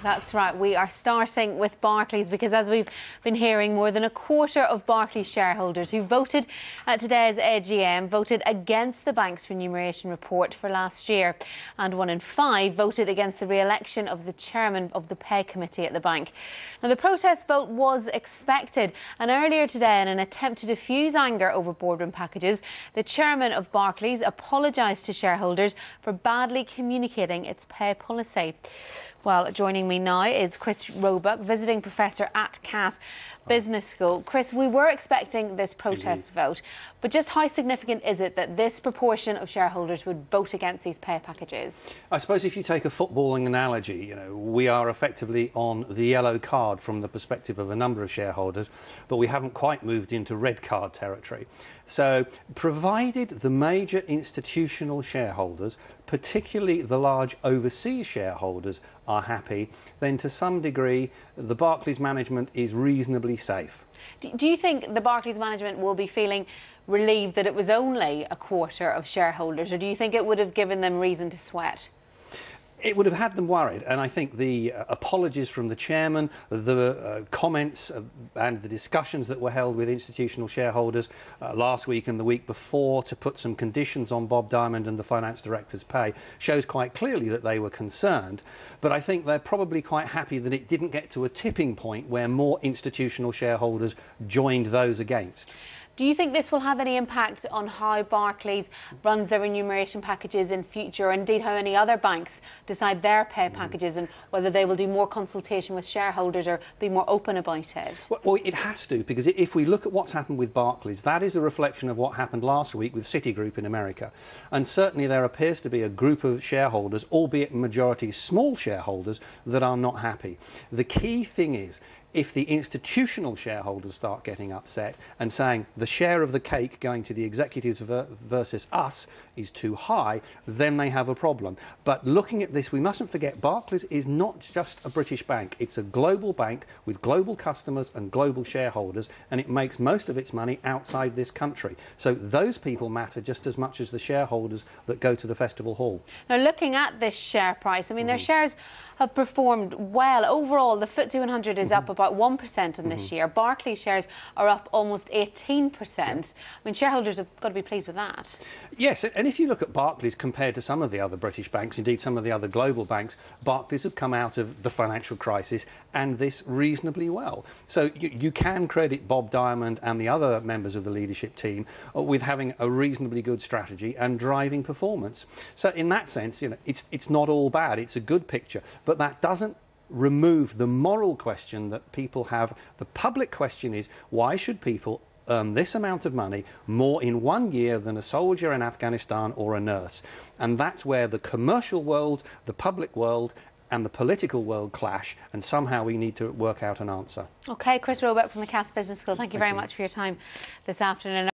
That's right. We are starting with Barclays because, as we've been hearing, more than a quarter of Barclays shareholders who voted at today's AGM voted against the bank's remuneration report for last year, and 1 in 5 voted against the re-election of the chairman of the pay committee at the bank. Now, the protest vote was expected, and earlier today, in an attempt to diffuse anger over boardroom packages, the chairman of Barclays apologised to shareholders for badly communicating its pay policy. Well, joining me now is Chris Roebuck, visiting professor at Cass Business School. Chris, we were expecting this protest vote, but just how significant is it that this proportion of shareholders would vote against these pay packages? I suppose if you take a footballing analogy, we are effectively on the yellow card from the perspective of a number of shareholders, but we haven't quite moved into red card territory. So, provided the major institutional shareholders, particularly the large overseas shareholders, are happy, then to some degree the Barclays management is reasonably safe. Do you think the Barclays management will be feeling relieved that it was only a quarter of shareholders, or do you think it would have given them reason to sweat? It would have had them worried, and I think the apologies from the chairman, the comments and the discussions that were held with institutional shareholders last week and the week before to put some conditions on Bob Diamond and the finance director's pay shows quite clearly that they were concerned. But I think they're probably quite happy that it didn't get to a tipping point where more institutional shareholders joined those against. Do you think this will have any impact on how Barclays runs their remuneration packages in future, or indeed how any other banks decide their pay packages, and whether they will do more consultation with shareholders or be more open about it? Well, it has to, because if we look at what's happened with Barclays, that is a reflection of what happened last week with Citigroup in America. And certainly there appears to be a group of shareholders, albeit majority small shareholders, that are not happy. The key thing is, if the institutional shareholders start getting upset and saying the share of the cake going to the executives versus us is too high, then they have a problem. But looking at this, we mustn't forget Barclays is not just a British bank. It's a global bank with global customers and global shareholders, and it makes most of its money outside this country. So those people matter just as much as the shareholders that go to the festival hall. Now, looking at this share price, I mean, their shares have performed well. Overall, the FTSE 100 is up about 1% on this year. Barclays shares are up almost 18%. I mean, shareholders have got to be pleased with that. Yes, and if you look at Barclays compared to some of the other British banks, indeed some of the other global banks, Barclays have come out of the financial crisis and this reasonably well. So you can credit Bob Diamond and the other members of the leadership team with having a reasonably good strategy and driving performance. So in that sense, it's not all bad. It's a good picture, but that doesn't remove the moral question that people have. The public question is, why should people earn this amount of money more in 1 year than a soldier in Afghanistan or a nurse? And that's where the commercial world, the public world and the political world clash, and somehow we need to work out an answer. OK, Chris Roebuck from the Cass Business School, thank you very much for your time this afternoon.